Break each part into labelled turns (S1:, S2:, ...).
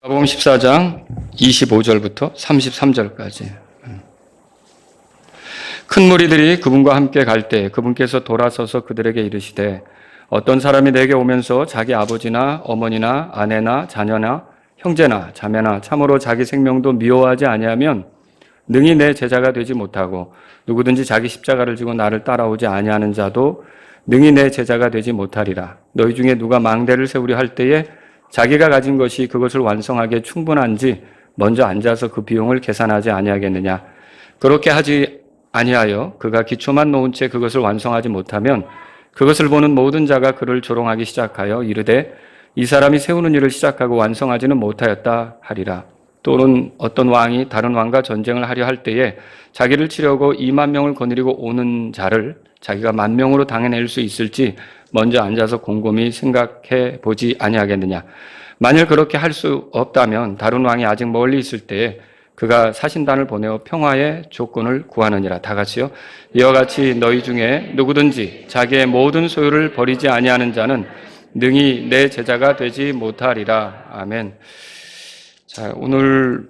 S1: 마가복음 14장 25절부터 33절까지. 큰 무리들이 그분과 함께 갈 때 그분께서 돌아서서 그들에게 이르시되 어떤 사람이 내게 오면서 자기 아버지나 어머니나 아내나 자녀나 형제나 자매나 참으로 자기 생명도 미워하지 아니하면 능히 내 제자가 되지 못하고 누구든지 자기 십자가를 지고 나를 따라오지 아니하는 자도 능히 내 제자가 되지 못하리라. 너희 중에 누가 망대를 세우려 할 때에 자기가 가진 것이 그것을 완성하기에 충분한지 먼저 앉아서 그 비용을 계산하지 아니하겠느냐. 그렇게 하지 아니하여 그가 기초만 놓은 채 그것을 완성하지 못하면 그것을 보는 모든 자가 그를 조롱하기 시작하여 이르되 이 사람이 세우는 일을 시작하고 완성하지는 못하였다 하리라. 또는 어떤 왕이 다른 왕과 전쟁을 하려 할 때에 자기를 치려고 2만 명을 거느리고 오는 자를 자기가 1만 명으로 당해낼 수 있을지 먼저 앉아서 곰곰이 생각해 보지 아니하겠느냐. 만일 그렇게 할 수 없다면 다른 왕이 아직 멀리 있을 때에 그가 사신단을 보내어 평화의 조건을 구하느니라. 다 같이요. 이와 같이 너희 중에 누구든지 자기의 모든 소유를 버리지 아니하는 자는 능히 내 제자가 되지 못하리라. 아멘. 자, 오늘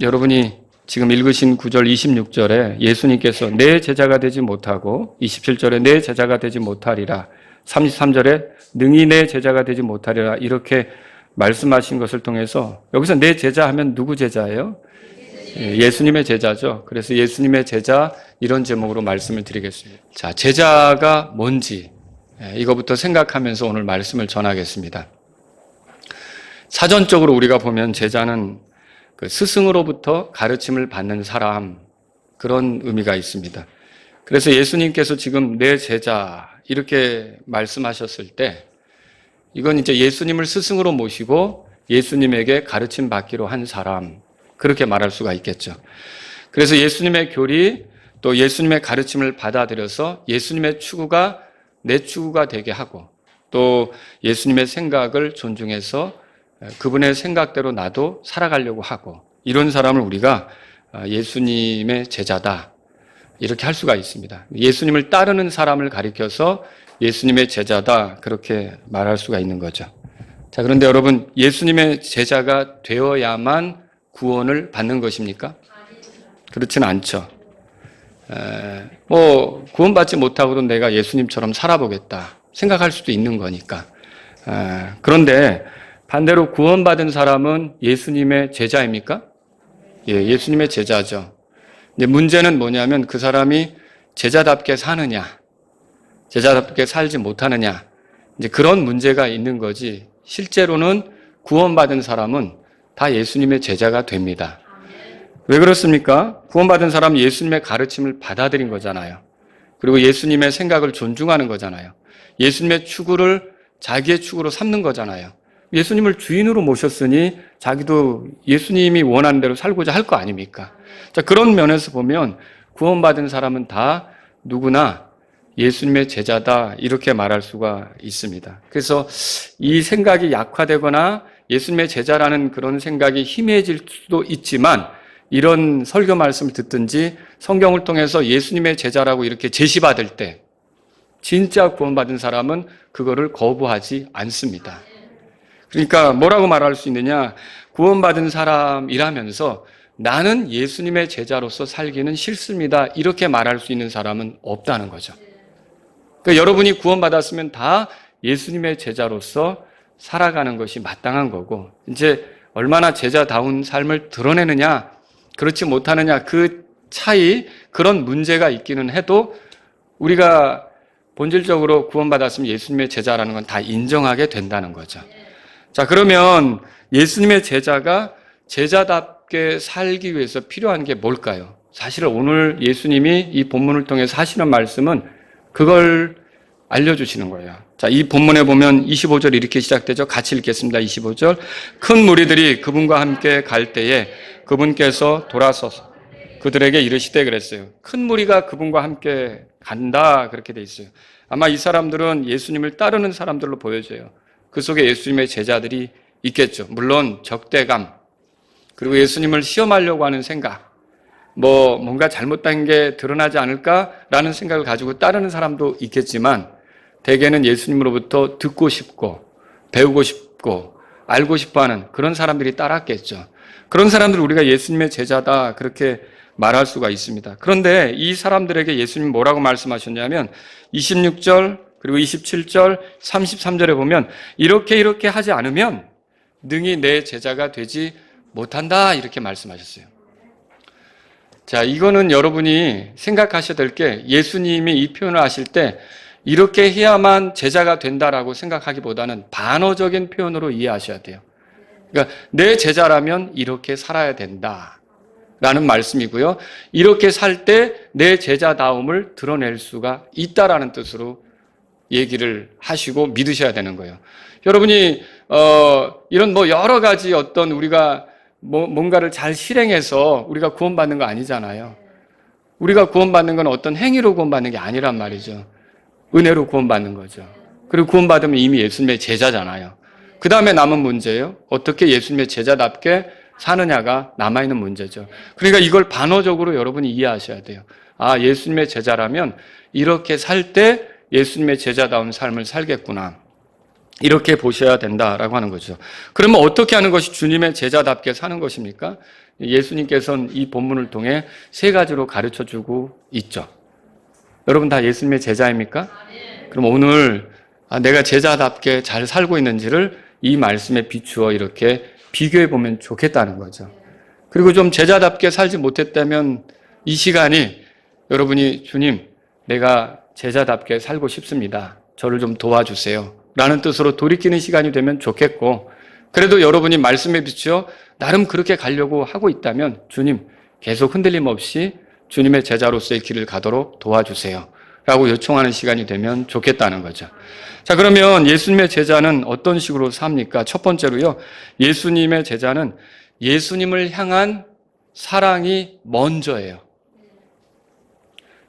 S1: 여러분이 지금 읽으신 9절 26절에 예수님께서 내 제자가 되지 못하고 27절에 내 제자가 되지 못하리라, 33절에 능히 내 제자가 되지 못하리라 이렇게 말씀하신 것을 통해서 여기서 내 제자 하면 누구 제자예요? 예수님의 제자죠. 그래서 예수님의 제자 이런 제목으로 말씀을 드리겠습니다. 자, 제자가 뭔지 이거부터 생각하면서 오늘 말씀을 전하겠습니다. 사전적으로 우리가 보면 제자는 그 스승으로부터 가르침을 받는 사람, 그런 의미가 있습니다. 그래서 예수님께서 지금 내 제자 이렇게 말씀하셨을 때 이건 이제 예수님을 스승으로 모시고 예수님에게 가르침 받기로 한 사람, 그렇게 말할 수가 있겠죠. 그래서 예수님의 교리 또 예수님의 가르침을 받아들여서 예수님의 추구가 내 추구가 되게 하고 또 예수님의 생각을 존중해서 그분의 생각대로 나도 살아가려고 하고 이런 사람을 우리가 예수님의 제자다 이렇게 할 수가 있습니다. 예수님을 따르는 사람을 가리켜서 예수님의 제자다 그렇게 말할 수가 있는 거죠. 자, 그런데 여러분 예수님의 제자가 되어야만 구원을 받는 것입니까? 그렇지는 않죠. 구원받지 못하고도 내가 예수님처럼 살아보겠다 생각할 수도 있는 거니까. 그런데 반대로 구원받은 사람은 예수님의 제자입니까? 예, 예수님의 제자죠. 근데 문제는 뭐냐면 그 사람이 제자답게 사느냐, 제자답게 살지 못하느냐, 이제 그런 문제가 있는 거지. 실제로는 구원받은 사람은 다 예수님의 제자가 됩니다. 왜 그렇습니까? 구원받은 사람은 예수님의 가르침을 받아들인 거잖아요. 그리고 예수님의 생각을 존중하는 거잖아요. 예수님의 추구를 자기의 추구로 삼는 거잖아요. 예수님을 주인으로 모셨으니 자기도 예수님이 원하는 대로 살고자 할 거 아닙니까? 자, 그런 면에서 보면 구원받은 사람은 다 누구나 예수님의 제자다 이렇게 말할 수가 있습니다. 그래서 이 생각이 약화되거나 예수님의 제자라는 그런 생각이 희미해질 수도 있지만 이런 설교 말씀을 듣든지 성경을 통해서 예수님의 제자라고 이렇게 제시받을 때 진짜 구원받은 사람은 그거를 거부하지 않습니다. 그러니까 뭐라고 말할 수 있느냐? 구원받은 사람이라면서 나는 예수님의 제자로서 살기는 싫습니다 이렇게 말할 수 있는 사람은 없다는 거죠. 그러니까 여러분이 구원받았으면 다 예수님의 제자로서 살아가는 것이 마땅한 거고 이제 얼마나 제자다운 삶을 드러내느냐 그렇지 못하느냐 그 차이, 그런 문제가 있기는 해도 우리가 본질적으로 구원받았으면 예수님의 제자라는 건 다 인정하게 된다는 거죠. 자, 그러면 예수님의 제자가 제자답게 살기 위해서 필요한 게 뭘까요? 사실 오늘 예수님이 이 본문을 통해서 하시는 말씀은 그걸 알려주시는 거예요. 자, 이 본문에 보면 25절 이렇게 시작되죠. 같이 읽겠습니다. 25절. 큰 무리들이 그분과 함께 갈 때에 그분께서 돌아서서 그들에게 이르시되 그랬어요. 큰 무리가 그분과 함께 간다 그렇게 돼 있어요. 아마 이 사람들은 예수님을 따르는 사람들로 보여져요. 그 속에 예수님의 제자들이 있겠죠. 물론 적대감, 그리고 예수님을 시험하려고 하는 생각, 뭔가 잘못된 게 드러나지 않을까라는 생각을 가지고 따르는 사람도 있겠지만 대개는 예수님으로부터 듣고 싶고 배우고 싶고 알고 싶어하는 그런 사람들이 따랐겠죠. 그런 사람들 우리가 예수님의 제자다 그렇게 말할 수가 있습니다. 그런데 이 사람들에게 예수님 뭐라고 말씀하셨냐면 26절 그리고 27절 33절에 보면 이렇게 하지 않으면 능히 내 제자가 되지 못한다 이렇게 말씀하셨어요. 자, 이거는 여러분이 생각하셔야 될 게 예수님이 이 표현을 하실 때 이렇게 해야만 제자가 된다라고 생각하기보다는 반어적인 표현으로 이해하셔야 돼요. 그러니까 내 제자라면 이렇게 살아야 된다라는 말씀이고요. 이렇게 살 때 내 제자다움을 드러낼 수가 있다라는 뜻으로 얘기를 하시고 믿으셔야 되는 거예요. 여러분이 이런 여러 가지 어떤 우리가 뭔가를 잘 실행해서 우리가 구원받는 거 아니잖아요. 우리가 구원받는 건 어떤 행위로 구원받는 게 아니란 말이죠. 은혜로 구원받는 거죠. 그리고 구원받으면 이미 예수님의 제자잖아요. 그 다음에 남은 문제예요. 어떻게 예수님의 제자답게 사느냐가 남아있는 문제죠. 그러니까 이걸 반어적으로 여러분이 이해하셔야 돼요. 아, 예수님의 제자라면 이렇게 살 때 예수님의 제자다운 삶을 살겠구나. 이렇게 보셔야 된다라고 하는 거죠. 그러면 어떻게 하는 것이 주님의 제자답게 사는 것입니까? 예수님께서는 이 본문을 통해 세 가지로 가르쳐주고 있죠. 여러분 다 예수님의 제자입니까? 그럼 오늘 내가 제자답게 잘 살고 있는지를 이 말씀에 비추어 이렇게 비교해 보면 좋겠다는 거죠. 그리고 좀 제자답게 살지 못했다면 이 시간이 여러분이 주님, 내가 제자답게 살고 싶습니다. 저를 좀 도와주세요. 라는 뜻으로 돌이키는 시간이 되면 좋겠고, 그래도 여러분이 말씀에 비추어 나름 그렇게 가려고 하고 있다면 주님, 계속 흔들림 없이 주님의 제자로서의 길을 가도록 도와주세요. 라고 요청하는 시간이 되면 좋겠다는 거죠. 자, 그러면 예수님의 제자는 어떤 식으로 삽니까? 첫 번째로요, 예수님의 제자는 예수님을 향한 사랑이 먼저예요.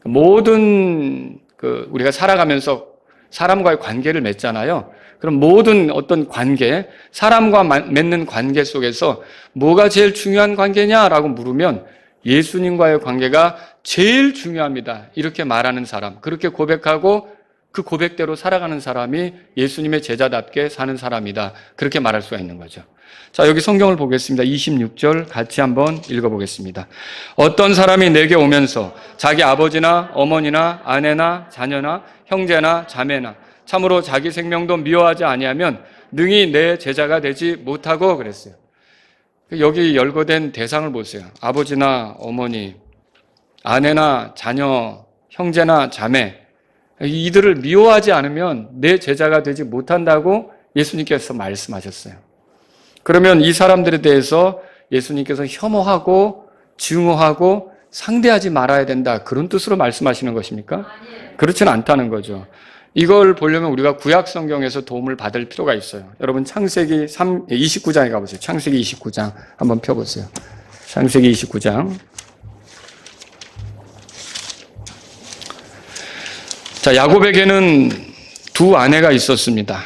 S1: 모든 우리가 살아가면서 사람과의 관계를 맺잖아요. 그럼 모든 어떤 관계, 사람과 맺는 관계 속에서 뭐가 제일 중요한 관계냐라고 물으면 예수님과의 관계가 제일 중요합니다. 이렇게 말하는 사람, 그렇게 고백하고 그 고백대로 살아가는 사람이 예수님의 제자답게 사는 사람이다. 그렇게 말할 수가 있는 거죠. 자, 여기 성경을 보겠습니다. 26절 같이 한번 읽어보겠습니다. 어떤 사람이 내게 오면서 자기 아버지나 어머니나 아내나 자녀나 형제나 자매나 참으로 자기 생명도 미워하지 아니하면 능히 내 제자가 되지 못하고 그랬어요. 여기 열거된 대상을 보세요. 아버지나 어머니, 아내나 자녀, 형제나 자매, 이들을 미워하지 않으면 내 제자가 되지 못한다고 예수님께서 말씀하셨어요. 그러면 이 사람들에 대해서 예수님께서 혐오하고 증오하고 상대하지 말아야 된다, 그런 뜻으로 말씀하시는 것입니까? 그렇지는 않다는 거죠. 이걸 보려면 우리가 구약 성경에서 도움을 받을 필요가 있어요. 여러분 창세기 29장에 가보세요. 창세기 29장 한번 펴보세요. 창세기 29장. 자, 야곱에게는 두 아내가 있었습니다.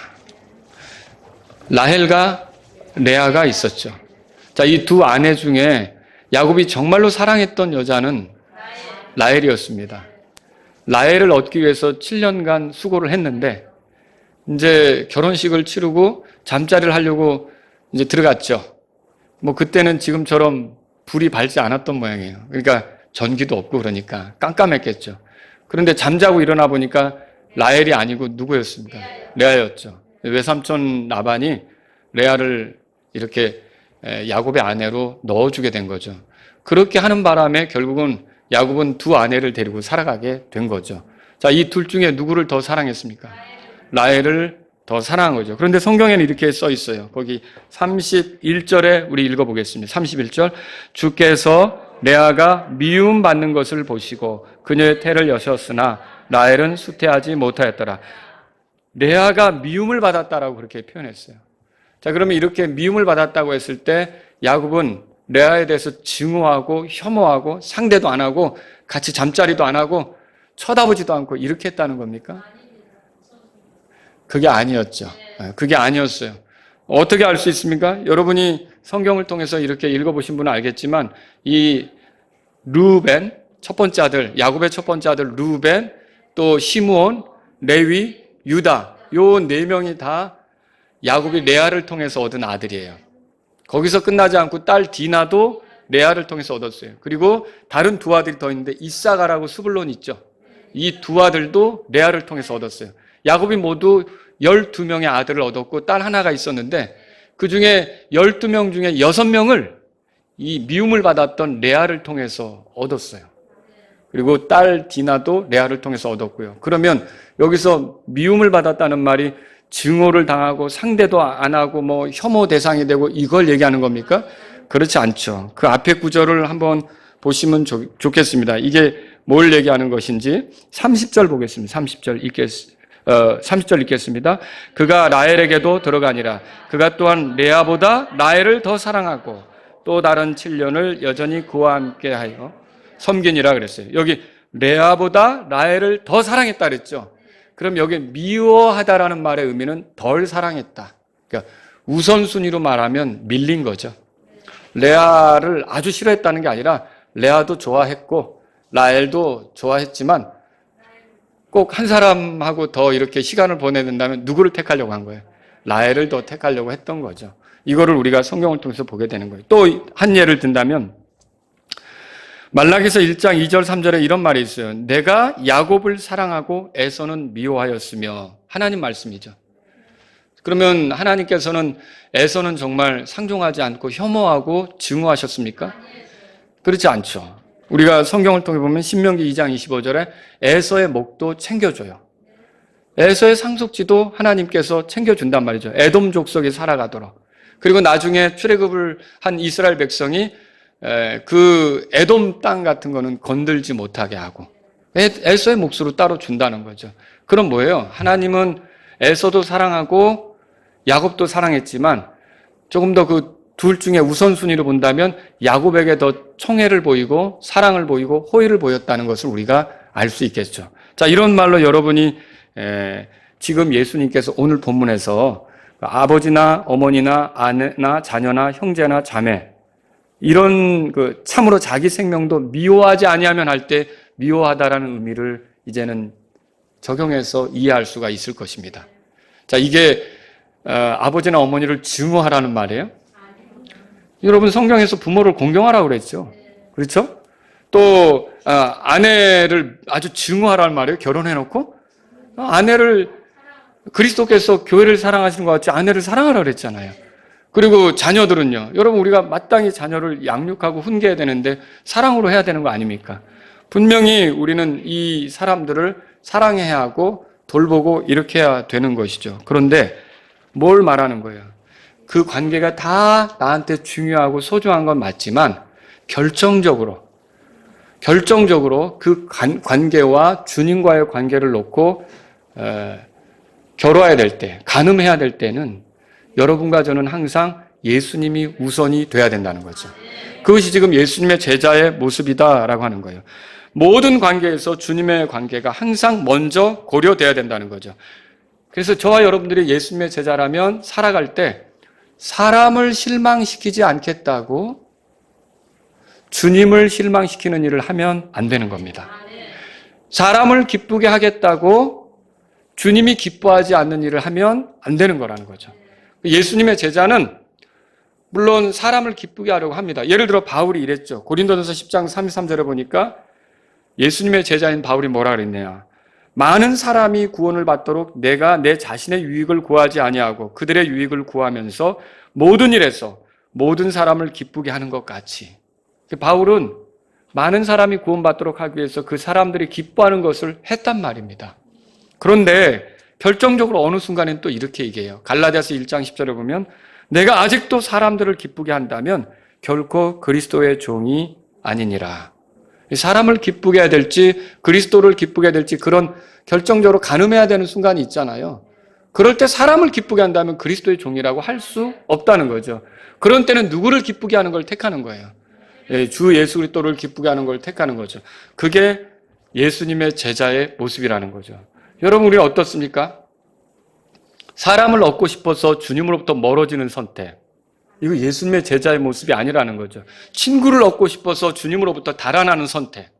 S1: 라헬과 레아가 있었죠. 자, 이 두 아내 중에 야곱이 정말로 사랑했던 여자는 라헬이었습니다. 라헬을 얻기 위해서 7년간 수고를 했는데 이제 결혼식을 치르고 잠자리를 하려고 이제 들어갔죠. 그때는 지금처럼 불이 밝지 않았던 모양이에요. 그러니까 전기도 없고 그러니까 깜깜했겠죠. 그런데 잠자고 일어나 보니까 라헬이 아니고 누구였습니까? 레아였죠. 외삼촌 라반이 레아를 이렇게 야곱의 아내로 넣어주게 된 거죠. 그렇게 하는 바람에 결국은 야곱은 두 아내를 데리고 살아가게 된 거죠. 자, 이 둘 중에 누구를 더 사랑했습니까? 라헬을 더 사랑한 거죠. 그런데 성경에는 이렇게 써 있어요. 거기 31절에 우리 읽어보겠습니다. 31절. 주께서 레아가 미움받는 것을 보시고 그녀의 태를 여셨으나 라헬은 수태하지 못하였더라. 레아가 미움을 받았다라고 그렇게 표현했어요. 자, 그러면 이렇게 미움을 받았다고 했을 때 야곱은 레아에 대해서 증오하고 혐오하고 상대도 안 하고 같이 잠자리도 안 하고 쳐다보지도 않고 이렇게 했다는 겁니까? 그게 아니었죠. 그게 아니었어요. 어떻게 알 수 있습니까? 여러분이 성경을 통해서 이렇게 읽어보신 분은 알겠지만 이 르우벤, 첫 번째 아들, 야곱의 첫 번째 아들 르우벤, 또 시므온, 레위, 유다, 요 네 명이 다 야곱이 레아를 통해서 얻은 아들이에요. 거기서 끝나지 않고 딸 디나도 레아를 통해서 얻었어요. 그리고 다른 두 아들이 더 있는데 이사가라고 스불론 있죠. 이 두 아들도 레아를 통해서 얻었어요. 야곱이 모두 12명의 아들을 얻었고 딸 하나가 있었는데 그 중에 12명 중에 6명을 이 미움을 받았던 레아를 통해서 얻었어요. 그리고 딸 디나도 레아를 통해서 얻었고요. 그러면 여기서 미움을 받았다는 말이 증오를 당하고 상대도 안 하고 뭐 혐오 대상이 되고 이걸 얘기하는 겁니까? 그렇지 않죠. 그 앞에 구절을 한번 보시면 좋겠습니다. 이게 뭘 얘기하는 것인지 30절 보겠습니다. 30절 읽겠습니다. 그가 라헬에게도 들어가니라. 그가 또한 레아보다 라헬을 더 사랑하고 또 다른 7년을 여전히 그와 함께 하여 섬기니라 그랬어요. 여기 레아보다 라헬을 더 사랑했다 그랬죠. 그럼 여기 미워하다라는 말의 의미는 덜 사랑했다. 그러니까 우선순위로 말하면 밀린 거죠. 레아를 아주 싫어했다는 게 아니라 레아도 좋아했고 라헬도 좋아했지만 꼭 한 사람하고 더 이렇게 시간을 보내야 된다면 누구를 택하려고 한 거예요? 라헬을 더 택하려고 했던 거죠. 이거를 우리가 성경을 통해서 보게 되는 거예요. 또 한 예를 든다면 말라기서 1장 2절 3절에 이런 말이 있어요. 내가 야곱을 사랑하고 에서는 미워하였으며 하나님 말씀이죠. 그러면 하나님께서는 에서는 정말 상종하지 않고 혐오하고 증오하셨습니까? 그렇지 않죠. 우리가 성경을 통해 보면 신명기 2장 25절에 에서의 목도 챙겨줘요. 에서의 상속지도 하나님께서 챙겨준단 말이죠. 에돔 족속이 살아가도록. 그리고 나중에 출애굽을 한 이스라엘 백성이 그 에돔 땅 같은 거는 건들지 못하게 하고 에서의 몫으로 따로 준다는 거죠. 그럼 뭐예요? 하나님은 에서도 사랑하고 야곱도 사랑했지만 조금 더 그 둘 중에 우선순위로 본다면 야곱에게 더 총애를 보이고 사랑을 보이고 호의를 보였다는 것을 우리가 알 수 있겠죠. 자, 이런 말로 여러분이 지금 예수님께서 오늘 본문에서 아버지나 어머니나 아내나 자녀나 형제나 자매 이런 그 참으로 자기 생명도 미워하지 아니하면 할 때 미워하다라는 의미를 이제는 적용해서 이해할 수가 있을 것입니다. 자, 이게 아버지나 어머니를 증오하라는 말이에요. 여러분 성경에서 부모를 공경하라고 그랬죠. 그렇죠? 또 아내를 아주 증오하라는 말이에요. 결혼해놓고 아내를 그리스도께서 교회를 사랑하시는 것 같이 아내를 사랑하라고 그랬잖아요. 그리고 자녀들은요. 여러분 우리가 마땅히 자녀를 양육하고 훈계해야 되는데 사랑으로 해야 되는 거 아닙니까? 분명히 우리는 이 사람들을 사랑해야 하고 돌보고 이렇게 해야 되는 것이죠. 그런데 뭘 말하는 거예요? 그 관계가 다 나한테 중요하고 소중한 건 맞지만 결정적으로 그 관계와 주님과의 관계를 놓고 겨뤄야 될 때, 가늠해야 될 때는 여러분과 저는 항상 예수님이 우선이 돼야 된다는 거죠. 그것이 지금 예수님의 제자의 모습이다라고 하는 거예요. 모든 관계에서 주님의 관계가 항상 먼저 고려돼야 된다는 거죠. 그래서 저와 여러분들이 예수님의 제자라면 살아갈 때 사람을 실망시키지 않겠다고 주님을 실망시키는 일을 하면 안 되는 겁니다. 사람을 기쁘게 하겠다고 주님이 기뻐하지 않는 일을 하면 안 되는 거라는 거죠. 예수님의 제자는 물론 사람을 기쁘게 하려고 합니다. 예를 들어 바울이 이랬죠. 고린도전서 10장 33절에 보니까 예수님의 제자인 바울이 뭐라 그랬냐. 많은 사람이 구원을 받도록 내가 내 자신의 유익을 구하지 아니하고 그들의 유익을 구하면서 모든 일에서 모든 사람을 기쁘게 하는 것 같이. 바울은 많은 사람이 구원받도록 하기 위해서 그 사람들이 기뻐하는 것을 했단 말입니다. 그런데 결정적으로 어느 순간엔 또 이렇게 얘기해요. 갈라디아서 1장 10절에 보면 내가 아직도 사람들을 기쁘게 한다면 결코 그리스도의 종이 아니니라. 사람을 기쁘게 해야 될지 그리스도를 기쁘게 해야 될지 그런 결정적으로 가늠해야 되는 순간이 있잖아요. 그럴 때 사람을 기쁘게 한다면 그리스도의 종이라고 할 수 없다는 거죠. 그런 때는 누구를 기쁘게 하는 걸 택하는 거예요. 주 예수 그리스도를 기쁘게 하는 걸 택하는 거죠. 그게 예수님의 제자의 모습이라는 거죠. 여러분 우리는 어떻습니까? 사람을 얻고 싶어서 주님으로부터 멀어지는 선택. 이거 예수님의 제자의 모습이 아니라는 거죠. 친구를 얻고 싶어서 주님으로부터 달아나는 선택.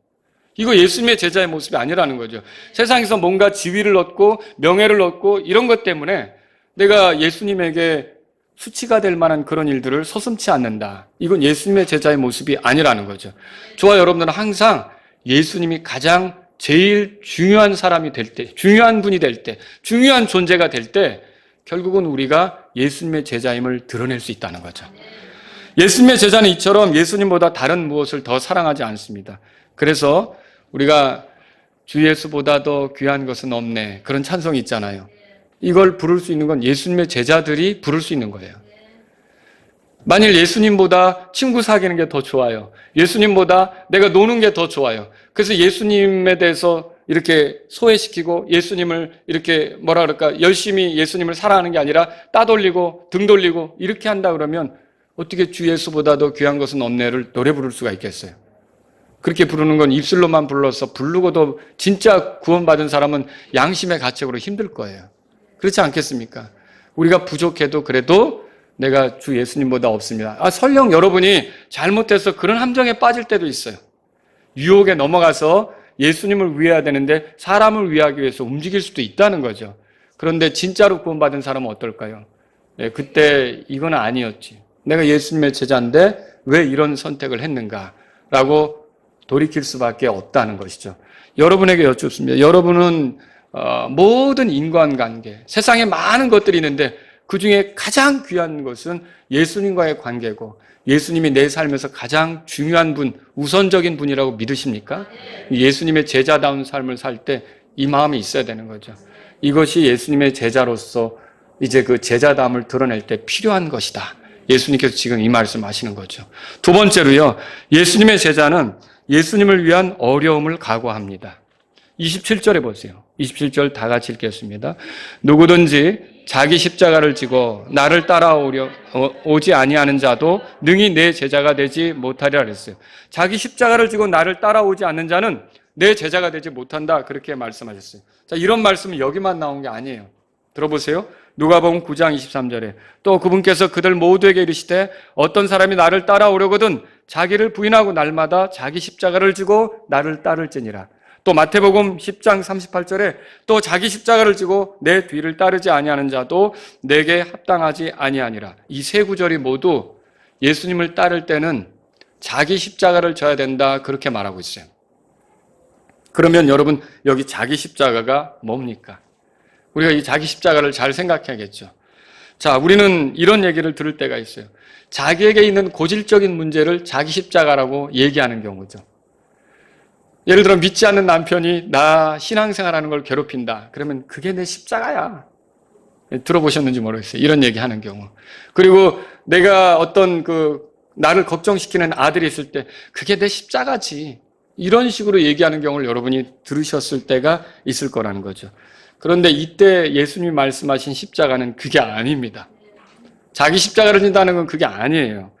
S1: 이거 예수님의 제자의 모습이 아니라는 거죠. 세상에서 뭔가 지위를 얻고 명예를 얻고 이런 것 때문에 내가 예수님에게 수치가 될 만한 그런 일들을 서슴지 않는다. 이건 예수님의 제자의 모습이 아니라는 거죠. 저와 여러분들은 항상 예수님이 가장 제일 중요한 사람이 될 때, 중요한 분이 될 때, 중요한 존재가 될 때 결국은 우리가 예수님의 제자임을 드러낼 수 있다는 거죠. 예수님의 제자는 이처럼 예수님보다 다른 무엇을 더 사랑하지 않습니다. 그래서 우리가 주 예수보다 더 귀한 것은 없네, 그런 찬송이 있잖아요. 이걸 부를 수 있는 건 예수님의 제자들이 부를 수 있는 거예요. 만일 예수님보다 친구 사귀는 게 더 좋아요, 예수님보다 내가 노는 게 더 좋아요, 그래서 예수님에 대해서 이렇게 소외시키고 예수님을 이렇게 뭐라 그럴까, 열심히 예수님을 사랑하는 게 아니라 따돌리고 등 돌리고 이렇게 한다 그러면 어떻게 주 예수보다 더 귀한 것은 없네를 노래 부를 수가 있겠어요? 그렇게 부르는 건 입술로만 불러서, 부르고도 진짜 구원받은 사람은 양심의 가책으로 힘들 거예요. 그렇지 않겠습니까? 우리가 부족해도 그래도 내가 주 예수님보다 없습니다. 설령 여러분이 잘못해서 그런 함정에 빠질 때도 있어요. 유혹에 넘어가서 예수님을 위해야 되는데 사람을 위하기 위해서 움직일 수도 있다는 거죠. 그런데 진짜로 구원받은 사람은 어떨까요? 네, 그때 이건 아니었지, 내가 예수님의 제자인데 왜 이런 선택을 했는가라고 돌이킬 수밖에 없다는 것이죠. 여러분에게 여쭙습니다. 여러분은 모든 인간관계, 세상에 많은 것들이 있는데 그 중에 가장 귀한 것은 예수님과의 관계고 예수님이 내 삶에서 가장 중요한 분, 우선적인 분이라고 믿으십니까? 예수님의 제자다운 삶을 살 때 이 마음이 있어야 되는 거죠. 이것이 예수님의 제자로서 이제 그 제자다움을 드러낼 때 필요한 것이다. 예수님께서 지금 이 말씀 하시는 거죠. 두 번째로요, 예수님의 제자는 예수님을 위한 어려움을 각오합니다. 27절에 보세요. 27절 다 같이 읽겠습니다. 누구든지 자기 십자가를 지고 나를 따라오지 아니하는 자도 능히 내 제자가 되지 못하리라 그랬어요. 자기 십자가를 지고 나를 따라오지 않는 자는 내 제자가 되지 못한다, 그렇게 말씀하셨어요. 자, 이런 말씀은 여기만 나온 게 아니에요. 들어보세요. 누가복음 9장 23절에 또 그분께서 그들 모두에게 이르시되 어떤 사람이 나를 따라오려거든 자기를 부인하고 날마다 자기 십자가를 지고 나를 따를지니라. 또 마태복음 10장 38절에 또 자기 십자가를 지고 내 뒤를 따르지 아니하는 자도 내게 합당하지 아니하니라. 이 세 구절이 모두 예수님을 따를 때는 자기 십자가를 져야 된다, 그렇게 말하고 있어요. 그러면 여러분, 여기 자기 십자가가 뭡니까? 우리가 이 자기 십자가를 잘 생각해야겠죠. 자, 우리는 이런 얘기를 들을 때가 있어요. 자기에게 있는 고질적인 문제를 자기 십자가라고 얘기하는 경우죠. 예를 들어 믿지 않는 남편이 나 신앙생활하는 걸 괴롭힌다. 그러면 그게 내 십자가야. 들어보셨는지 모르겠어요. 이런 얘기하는 경우. 그리고 내가 어떤 나를 걱정시키는 아들이 있을 때 그게 내 십자가지. 이런 식으로 얘기하는 경우를 여러분이 들으셨을 때가 있을 거라는 거죠. 그런데 이때 예수님이 말씀하신 십자가는 그게 아닙니다. 자기 십자가를 진다는 건 그게 아니에요.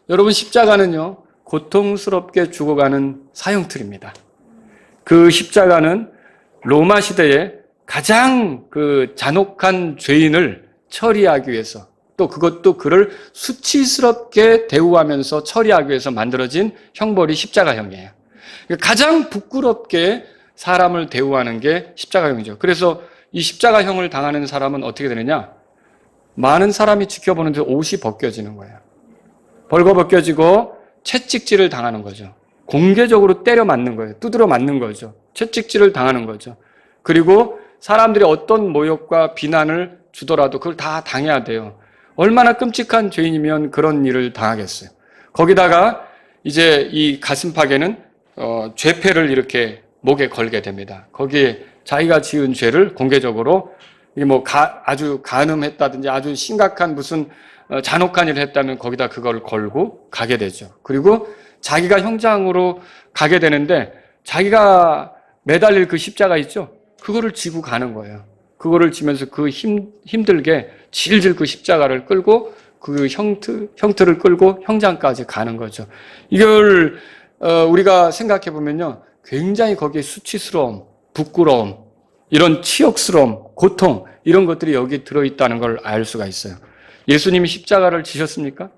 S1: 여러분, 십자가는요, 고통스럽게 죽어가는 사형틀입니다. 그 십자가는 로마 시대에 가장 잔혹한 죄인을 처리하기 위해서, 또 그것도 그를 수치스럽게 대우하면서 처리하기 위해서 만들어진 형벌이 십자가형이에요. 가장 부끄럽게 사람을 대우하는 게 십자가형이죠. 그래서 이 십자가형을 당하는 사람은 어떻게 되느냐? 많은 사람이 지켜보는데 옷이 벗겨지는 거예요. 벌거벗겨지고 채찍질을 당하는 거죠. 공개적으로 때려 맞는 거예요. 두드려 맞는 거죠. 채찍질을 당하는 거죠. 그리고 사람들이 어떤 모욕과 비난을 주더라도 그걸 다 당해야 돼요. 얼마나 끔찍한 죄인이면 그런 일을 당하겠어요. 거기다가 이제 이 가슴팍에는 죄패를 이렇게 목에 걸게 됩니다. 거기에 자기가 지은 죄를 공개적으로 아주 간음했다든지 아주 심각한 무슨 잔혹한 일을 했다면 거기다 그걸 걸고 가게 되죠. 그리고 자기가 형장으로 가게 되는데 자기가 매달릴 그 십자가 있죠? 그거를 지고 가는 거예요. 그거를 지면서 힘들게 질질 그 십자가를 끌고 그 형틀을 끌고 형장까지 가는 거죠. 이걸 우리가 생각해 보면요, 굉장히 거기에 수치스러움, 부끄러움, 이런 치욕스러움, 고통, 이런 것들이 여기 들어있다는 걸 알 수가 있어요. 예수님이 십자가를 지셨습니까?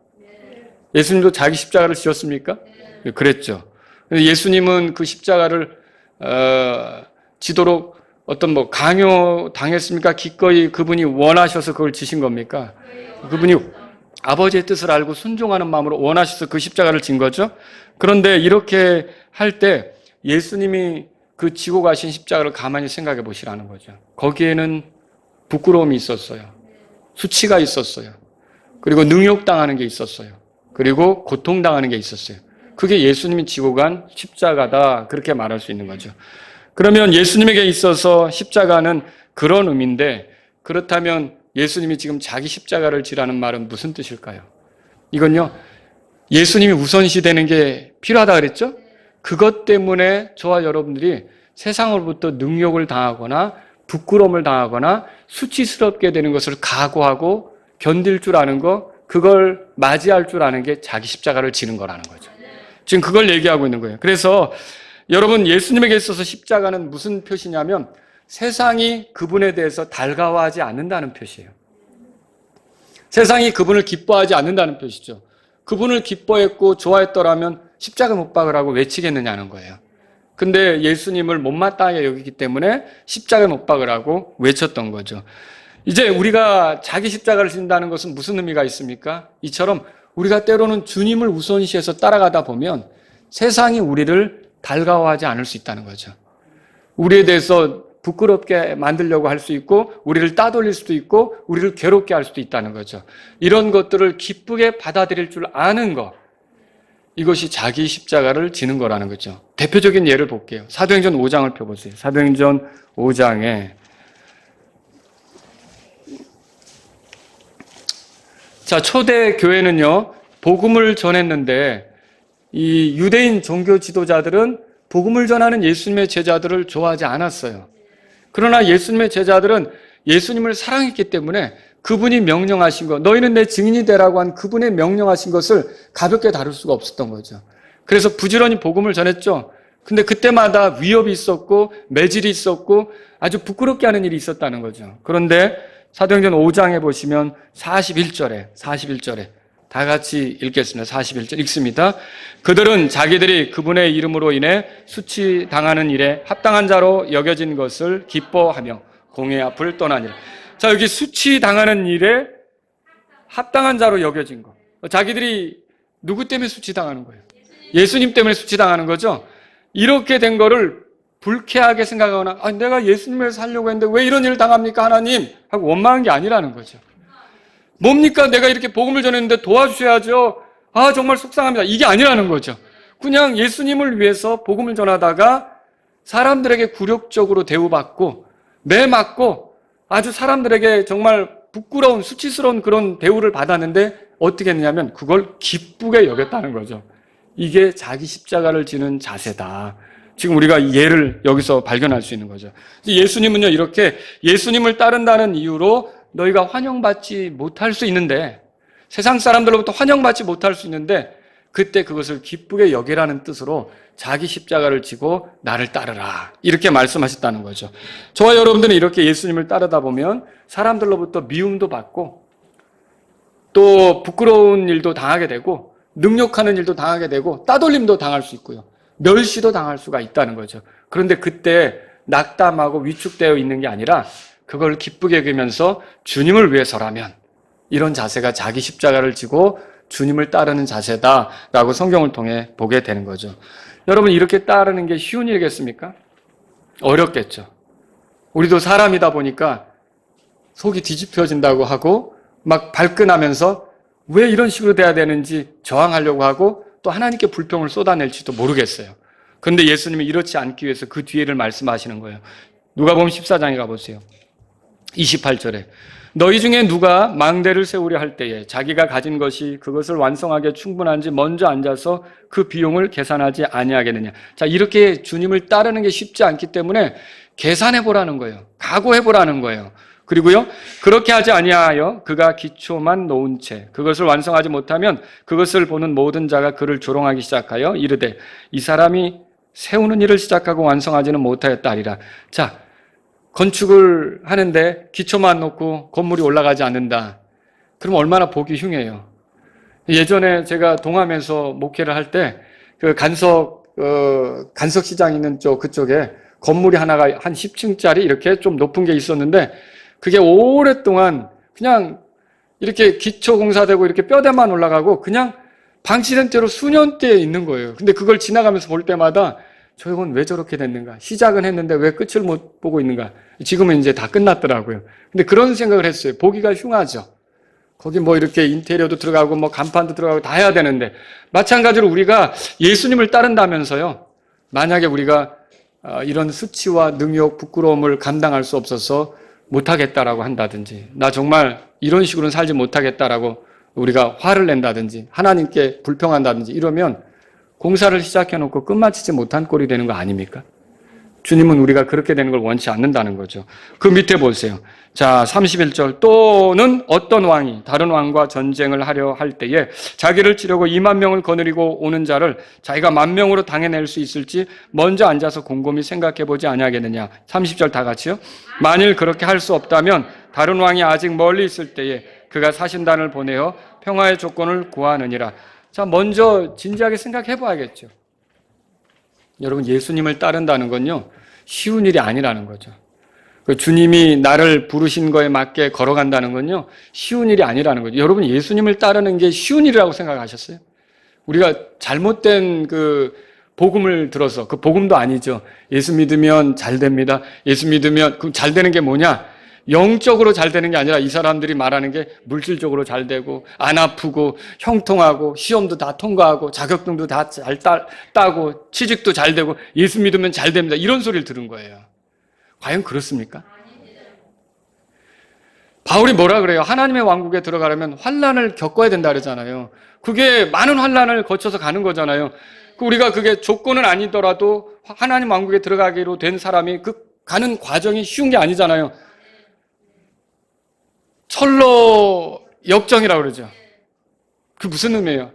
S1: 예수님도 자기 십자가를 지셨습니까? 그랬죠. 예수님은 그 십자가를 지도록 어떤 뭐 강요 당했습니까? 기꺼이 그분이 원하셔서 그걸 지신 겁니까? 그분이 아버지의 뜻을 알고 순종하는 마음으로 원하셔서 그 십자가를 진 거죠. 그런데 이렇게 할 때 예수님이 그 지고 가신 십자가를 가만히 생각해 보시라는 거죠. 거기에는 부끄러움이 있었어요. 수치가 있었어요. 그리고 능욕당하는 게 있었어요. 그리고 고통당하는 게 있었어요. 그게 예수님이 지고 간 십자가다. 그렇게 말할 수 있는 거죠. 그러면 예수님에게 있어서 십자가는 그런 의미인데, 그렇다면 예수님이 지금 자기 십자가를 지라는 말은 무슨 뜻일까요? 이건요, 예수님이 우선시 되는 게 필요하다 그랬죠? 그것 때문에 저와 여러분들이 세상으로부터 능욕을 당하거나 부끄러움을 당하거나 수치스럽게 되는 것을 각오하고 견딜 줄 아는 거, 그걸 맞이할 줄 아는 게 자기 십자가를 지는 거라는 거죠. 지금 그걸 얘기하고 있는 거예요. 그래서 여러분, 예수님에게 있어서 십자가는 무슨 표시냐면 세상이 그분에 대해서 달가워하지 않는다는 표시예요. 세상이 그분을 기뻐하지 않는다는 표시죠. 그분을 기뻐했고 좋아했더라면 십자가 못 박으라고 외치겠느냐는 거예요. 근데 예수님을 못마땅하게 여기기 때문에 십자가 못 박으라고 외쳤던 거죠. 이제 우리가 자기 십자가를 진다는 것은 무슨 의미가 있습니까? 이처럼 우리가 때로는 주님을 우선시해서 따라가다 보면 세상이 우리를 달가워하지 않을 수 있다는 거죠. 우리에 대해서 부끄럽게 만들려고 할 수 있고, 우리를 따돌릴 수도 있고, 우리를 괴롭게 할 수도 있다는 거죠. 이런 것들을 기쁘게 받아들일 줄 아는 것, 이것이 자기 십자가를 지는 거라는 거죠. 대표적인 예를 볼게요. 사도행전 5장을 펴보세요. 사도행전 5장에 자, 초대 교회는요, 복음을 전했는데 이 유대인 종교 지도자들은 복음을 전하는 예수님의 제자들을 좋아하지 않았어요. 그러나 예수님의 제자들은 예수님을 사랑했기 때문에 그분이 명령하신 것, 너희는 내 증인이 되라고 한 그분의 명령하신 것을 가볍게 다룰 수가 없었던 거죠. 그래서 부지런히 복음을 전했죠. 근데 그때마다 위협이 있었고 매질이 있었고 아주 부끄럽게 하는 일이 있었다는 거죠. 그런데 사도행전 5장에 보시면 41절에 다 같이 읽겠습니다. 41절 읽습니다. 그들은 자기들이 그분의 이름으로 인해 수치당하는 일에 합당한 자로 여겨진 것을 기뻐하며 공의 앞을 떠나니라. 자, 여기 수치당하는 일에 합당한 자로 여겨진 것. 자기들이 누구 때문에 수치당하는 거예요? 예수님 때문에 수치당하는 거죠. 이렇게 된 거를 불쾌하게 생각하거나 내가 예수님을 살려고 했는데 왜 이런 일을 당합니까 하나님? 하고 원망한 게 아니라는 거죠. 뭡니까? 내가 이렇게 복음을 전했는데 도와주셔야죠. 정말 속상합니다. 이게 아니라는 거죠. 그냥 예수님을 위해서 복음을 전하다가 사람들에게 굴욕적으로 대우받고 매맞고 아주 사람들에게 정말 부끄러운 수치스러운 그런 대우를 받았는데 어떻게 했느냐면 그걸 기쁘게 여겼다는 거죠. 이게 자기 십자가를 지는 자세다. 지금 우리가 예를 여기서 발견할 수 있는 거죠. 예수님은요, 이렇게 예수님을 따른다는 이유로 너희가 환영받지 못할 수 있는데, 세상 사람들로부터 환영받지 못할 수 있는데, 그때 그것을 기쁘게 여기라는 뜻으로 자기 십자가를 지고 나를 따르라. 이렇게 말씀하셨다는 거죠. 저와 여러분들은 이렇게 예수님을 따르다 보면 사람들로부터 미움도 받고, 또 부끄러운 일도 당하게 되고, 능욕하는 일도 당하게 되고, 따돌림도 당할 수 있고요. 멸시도 당할 수가 있다는 거죠. 그런데 그때 낙담하고 위축되어 있는 게 아니라 그걸 기쁘게 여기면서 주님을 위해서라면 이런 자세가 자기 십자가를 지고 주님을 따르는 자세다라고 성경을 통해 보게 되는 거죠. 여러분, 이렇게 따르는 게 쉬운 일이겠습니까? 어렵겠죠. 우리도 사람이다 보니까 속이 뒤집혀진다고 하고 막 발끈하면서 왜 이런 식으로 돼야 되는지 저항하려고 하고 또 하나님께 불평을 쏟아낼지도 모르겠어요. 그런데 예수님이 이렇지 않기 위해서 그 뒤에를 말씀하시는 거예요. 누가복음 14장에 가보세요. 28절에 너희 중에 누가 망대를 세우려 할 때에 자기가 가진 것이 그것을 완성하기에 충분한지 먼저 앉아서 그 비용을 계산하지 아니하겠느냐. 자, 이렇게 주님을 따르는 게 쉽지 않기 때문에 계산해보라는 거예요. 각오해보라는 거예요. 그리고요, 그렇게 하지 아니하여 그가 기초만 놓은 채 그것을 완성하지 못하면 그것을 보는 모든 자가 그를 조롱하기 시작하여 이르되 이 사람이 세우는 일을 시작하고 완성하지는 못하였다 하리라. 자, 건축을 하는데 기초만 놓고 건물이 올라가지 않는다. 그럼 얼마나 보기 흉해요. 예전에 제가 동암에서 목회를 할 때 그 간석 시장 있는 그쪽에 건물이 하나가 한 10층짜리 이렇게 좀 높은 게 있었는데 그게 오랫동안 그냥 이렇게 기초공사되고 이렇게 뼈대만 올라가고 그냥 방치된 채로 수년째 있는 거예요. 근데 그걸 지나가면서 볼 때마다 저건 왜 저렇게 됐는가? 시작은 했는데 왜 끝을 못 보고 있는가? 지금은 이제 다 끝났더라고요. 근데 그런 생각을 했어요. 보기가 흉하죠. 거기 뭐 이렇게 인테리어도 들어가고 뭐 간판도 들어가고 다 해야 되는데 마찬가지로 우리가 예수님을 따른다면서요. 만약에 우리가 이런 수치와 능욕, 부끄러움을 감당할 수 없어서 못하겠다라고 한다든지 나 정말 이런 식으로는 살지 못하겠다라고 우리가 화를 낸다든지 하나님께 불평한다든지 이러면 공사를 시작해놓고 끝마치지 못한 꼴이 되는 거 아닙니까? 주님은 우리가 그렇게 되는 걸 원치 않는다는 거죠. 그 밑에 보세요. 자, 31절. 또는 어떤 왕이 다른 왕과 전쟁을 하려 할 때에 자기를 치려고 2만 명을 거느리고 오는 자를 자기가 10,000명으로 당해낼 수 있을지 먼저 앉아서 곰곰이 생각해 보지 아니하겠느냐. 30절 다 같이요. 만일 그렇게 할 수 없다면 다른 왕이 아직 멀리 있을 때에 그가 사신단을 보내어 평화의 조건을 구하느니라. 자, 먼저 진지하게 생각해 봐야겠죠. 여러분, 예수님을 따른다는 건요, 쉬운 일이 아니라는 거죠. 그 주님이 나를 부르신 거에 맞게 걸어간다는 건요, 쉬운 일이 아니라는 거죠. 여러분, 예수님을 따르는 게 쉬운 일이라고 생각하셨어요? 우리가 잘못된 그 복음을 들어서, 그 복음도 아니죠. 예수 믿으면 잘 됩니다. 예수 믿으면, 그럼 잘 되는 게 뭐냐? 영적으로 잘 되는 게 아니라 이 사람들이 말하는 게 물질적으로 잘 되고 안 아프고 형통하고 시험도 다 통과하고 자격증도 다 잘 따고 취직도 잘 되고 예수 믿으면 잘 됩니다. 이런 소리를 들은 거예요. 과연 그렇습니까? 바울이 뭐라 그래요? 하나님의 왕국에 들어가려면 환난을 겪어야 된다 그러잖아요. 그게 많은 환난을 거쳐서 가는 거잖아요. 우리가 그게 조건은 아니더라도 하나님 왕국에 들어가기로 된 사람이 그 가는 과정이 쉬운 게 아니잖아요. 철로 역정이라고 그러죠. 그 무슨 의미예요?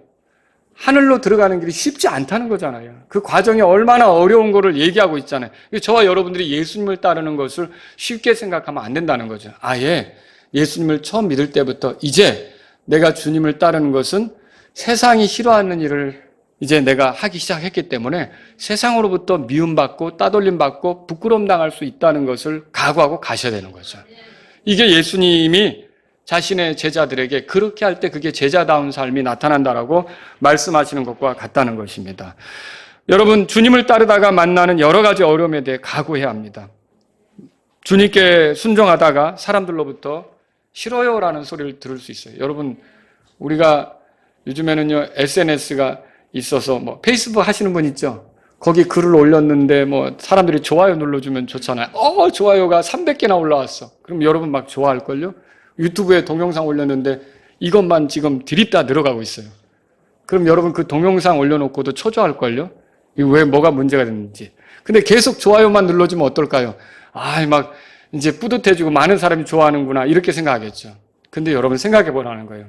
S1: 하늘로 들어가는 길이 쉽지 않다는 거잖아요. 그 과정이 얼마나 어려운 거를 얘기하고 있잖아요. 저와 여러분들이 예수님을 따르는 것을 쉽게 생각하면 안 된다는 거죠. 아예 예수님을 처음 믿을 때부터 이제 내가 주님을 따르는 것은 세상이 싫어하는 일을 이제 내가 하기 시작했기 때문에 세상으로부터 미움받고 따돌림받고 부끄러움 당할 수 있다는 것을 각오하고 가셔야 되는 거죠. 이게 예수님이 자신의 제자들에게 그렇게 할 때 그게 제자다운 삶이 나타난다라고 말씀하시는 것과 같다는 것입니다. 여러분, 주님을 따르다가 만나는 여러 가지 어려움에 대해 각오해야 합니다. 주님께 순종하다가 사람들로부터 싫어요라는 소리를 들을 수 있어요. 여러분, 우리가 요즘에는요 SNS가 있어서 뭐 페이스북 하시는 분 있죠? 거기 글을 올렸는데 뭐 사람들이 좋아요 눌러주면 좋잖아요. 좋아요가 300개나 올라왔어. 그럼 여러분 막 좋아할걸요? 유튜브에 동영상 올렸는데 이것만 지금 드립다 늘어가고 있어요. 그럼 여러분 그 동영상 올려놓고도 초조할걸요? 왜 뭐가 문제가 됐는지. 근데 계속 좋아요만 눌러주면 어떨까요? 막 이제 뿌듯해지고 많은 사람이 좋아하는구나 이렇게 생각하겠죠. 근데 여러분 생각해 보라는 거예요.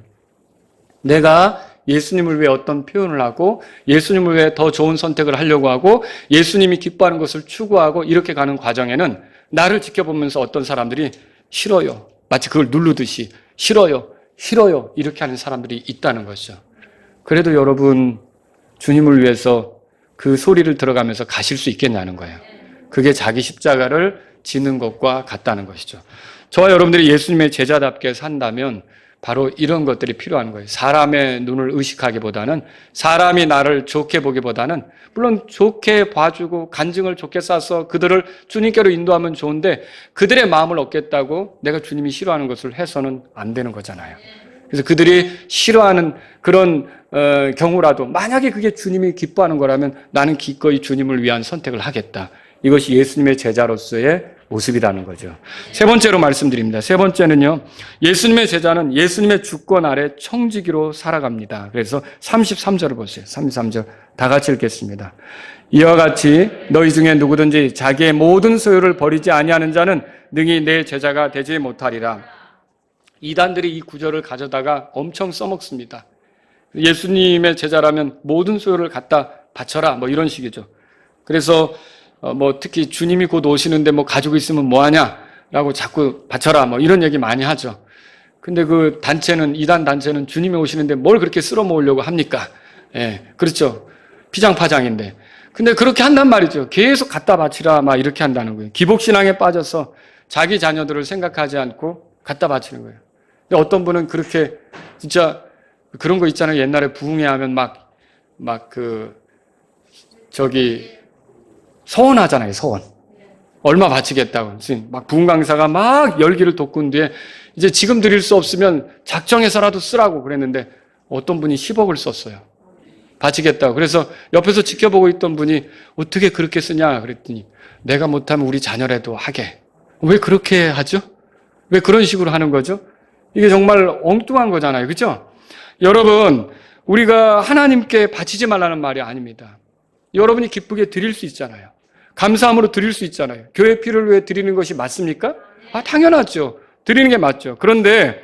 S1: 내가 예수님을 위해 어떤 표현을 하고 예수님을 위해 더 좋은 선택을 하려고 하고 예수님이 기뻐하는 것을 추구하고 이렇게 가는 과정에는 나를 지켜보면서 어떤 사람들이 싫어요. 마치 그걸 누르듯이 싫어요. 싫어요. 이렇게 하는 사람들이 있다는 거죠. 그래도 여러분 주님을 위해서 그 소리를 들어가면서 가실 수 있겠냐는 거예요. 그게 자기 십자가를 지는 것과 같다는 것이죠. 저와 여러분들이 예수님의 제자답게 산다면 바로 이런 것들이 필요한 거예요. 사람의 눈을 의식하기보다는 사람이 나를 좋게 보기보다는 물론 좋게 봐주고 간증을 좋게 싸서 그들을 주님께로 인도하면 좋은데 그들의 마음을 얻겠다고 내가 주님이 싫어하는 것을 해서는 안 되는 거잖아요. 그래서 그들이 싫어하는 그런 경우라도 만약에 그게 주님이 기뻐하는 거라면 나는 기꺼이 주님을 위한 선택을 하겠다. 이것이 예수님의 제자로서의 모습이라는 거죠. 세 번째로 말씀드립니다. 세 번째는요, 예수님의 제자는 예수님의 주권 아래 청지기로 살아갑니다. 그래서 33절을 보세요. 33절 다 같이 읽겠습니다. 이와 같이 너희 중에 누구든지 자기의 모든 소유를 버리지 아니하는 자는 능히 내 제자가 되지 못하리라. 이단들이 이 구절을 가져다가 엄청 써먹습니다. 예수님의 제자라면 모든 소유를 갖다 바쳐라 뭐 이런 식이죠. 그래서 특히 주님이 곧 오시는데 가지고 있으면 뭐하냐라고 자꾸 바쳐라 뭐 이런 얘기 많이 하죠. 근데 그 단체는, 이단 단체는 주님이 오시는데 뭘 그렇게 쓸어 모으려고 합니까? 예, 그렇죠. 피장파장인데. 근데 그렇게 한단 말이죠. 계속 갖다 바치라 막 이렇게 한다는 거예요. 기복신앙에 빠져서 자기 자녀들을 생각하지 않고 갖다 바치는 거예요. 근데 어떤 분은 그렇게 진짜 그런 거 있잖아요. 옛날에 부흥회 하면 서원하잖아요. 서원. 얼마 바치겠다고. 막 부흥 강사가 막 열기를 돋군 뒤에 이제 지금 드릴 수 없으면 작정해서라도 쓰라고 그랬는데 어떤 분이 10억을 썼어요. 바치겠다고. 그래서 옆에서 지켜보고 있던 분이 어떻게 그렇게 쓰냐 그랬더니 내가 못하면 우리 자녀라도 하게. 왜 그렇게 하죠? 왜 그런 식으로 하는 거죠? 이게 정말 엉뚱한 거잖아요. 그렇죠? 여러분, 우리가 하나님께 바치지 말라는 말이 아닙니다. 여러분이 기쁘게 드릴 수 있잖아요. 감사함으로 드릴 수 있잖아요. 교회 피를 위해 드리는 것이 맞습니까? 당연하죠. 드리는 게 맞죠. 그런데